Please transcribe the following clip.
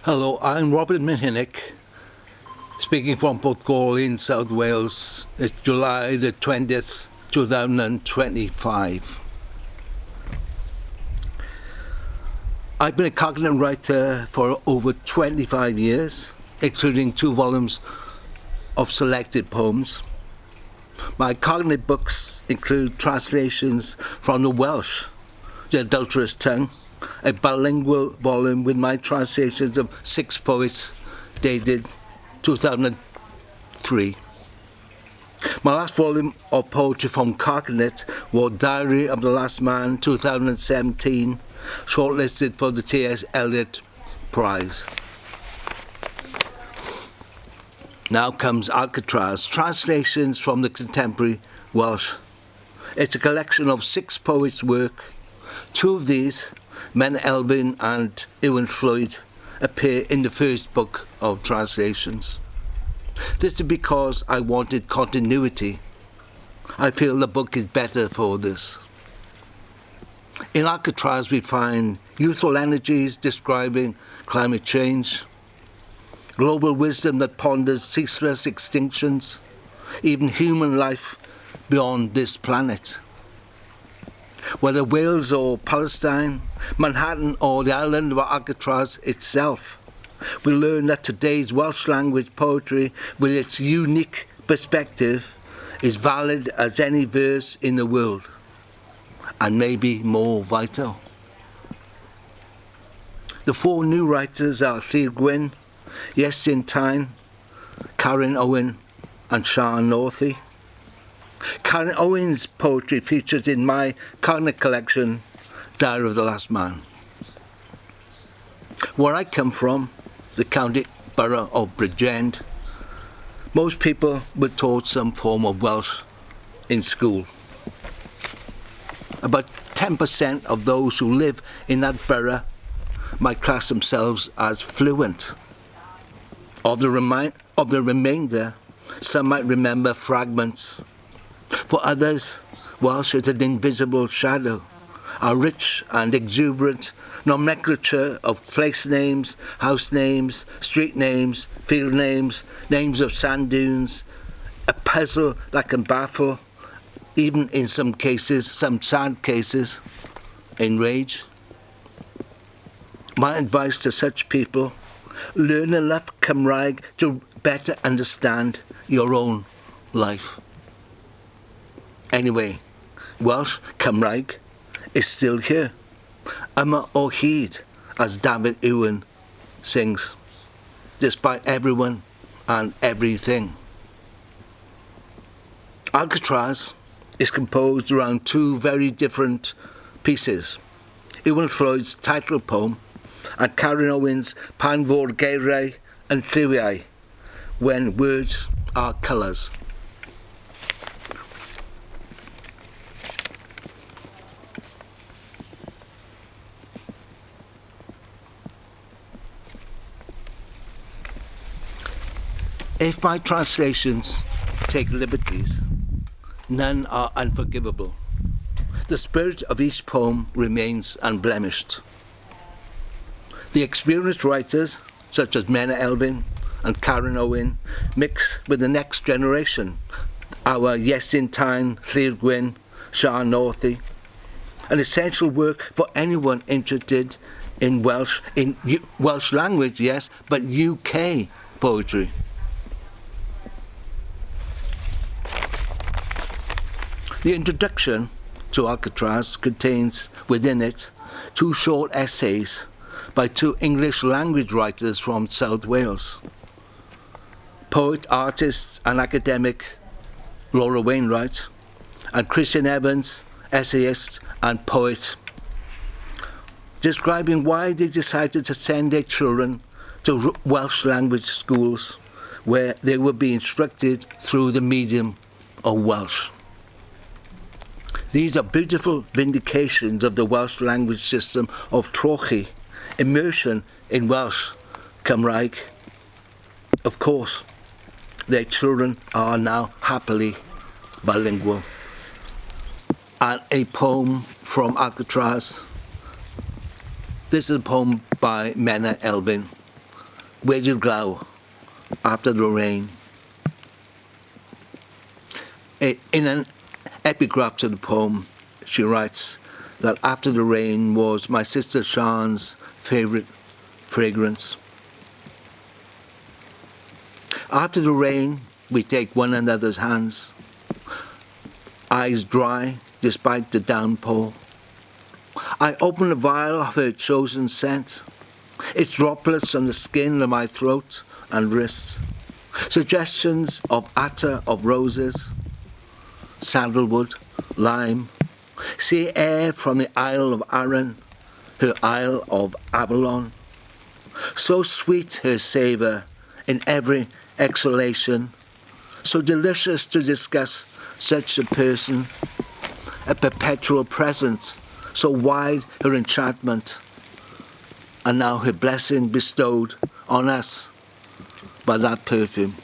Hello, I'm Robert Minhinnick, speaking from Porthcawl in South Wales. It's July the 20th, 2025. I've been a cognitive writer for over 25 years, including 2 volumes of selected poems. My cognitive books include translations from the Welsh, the adulterous tongue, a bilingual volume with my translations of 6 poets dated 2003. My last volume of poetry from Cognate was Diary of the Last Man 2017, shortlisted for the T.S. Eliot Prize. Now comes Alcatraz, translations from the Contemporary Welsh. It's a collection of 6 poets' work. 2 of these, Menna Elfyn and Iwan Floyd, appear in the first book of translations. This is because I wanted continuity. I feel the book is better for this. In Alcatraz we find youthful energies describing climate change, global wisdom that ponders ceaseless extinctions, even human life beyond this planet. Whether Wales or Palestine, Manhattan or the island of Alcatraz itself, we learn that today's Welsh language poetry, with its unique perspective, is valid as any verse in the world, and maybe more vital. The 4 new writers are Llyr Gwyn, Iestyn Tyne, Karen Owen and Sian Northey. Karen Owen's poetry features in my Cognate collection, Diary of the Last Man. Where I come from, the county borough of Bridgend, most people were taught some form of Welsh in school. About 10% of those who live in that borough might class themselves as fluent. Of the remainder, some might remember fragments. For others, Welsh is an invisible shadow, a rich and exuberant nomenclature of place names, house names, street names, field names, names of sand dunes, a puzzle that can baffle, even in some cases, some sad cases, enrage. My advice to such people: learn enough Cymraeg to better understand your own life. Anyway, Welsh Cymraeg is still here. Yma o hyd, as David Iwan sings, despite everyone and everything. Alcatraz is composed around 2 very different pieces: Iwan Floyd's title poem and Karen Owen's Pan Fod Geiriau yn Lliwiau, when words are colours. If my translations take liberties, none are unforgivable. The spirit of each poem remains unblemished. The experienced writers, such as Menna Elfyn and Karen Owen, mix with the next generation, our Iestyn Tyne, Llyr Gwyn, Sian Northey, an essential work for anyone interested in Welsh language, yes, but UK poetry. The introduction to Alcatraz contains within it 2 short essays by 2 English language writers from South Wales. Poet, artist and academic Laura Wainwright, and Christian Evans, essayist and poet, describing why they decided to send their children to Welsh language schools where they would be instructed through the medium of Welsh. These are beautiful vindications of the Welsh language system of trochi, immersion in Welsh Cymraeg. Of course, their children are now happily bilingual. And a poem from Alcatraz. This is a poem by Menna Elfyn, We'dir Glaw, after the rain. In an epigraph to the poem, she writes that after the rain was my sister Sian's favourite fragrance. After the rain, we take one another's hands, eyes dry despite the downpour. I open a vial of her chosen scent, its droplets on the skin of my throat and wrists, suggestions of attar of roses, sandalwood, lime, sea air from the Isle of Arran, her Isle of Avalon. So sweet her savour in every exhalation, so delicious to discuss such a person, a perpetual presence, so wide her enchantment, and now her blessing bestowed on us by that perfume.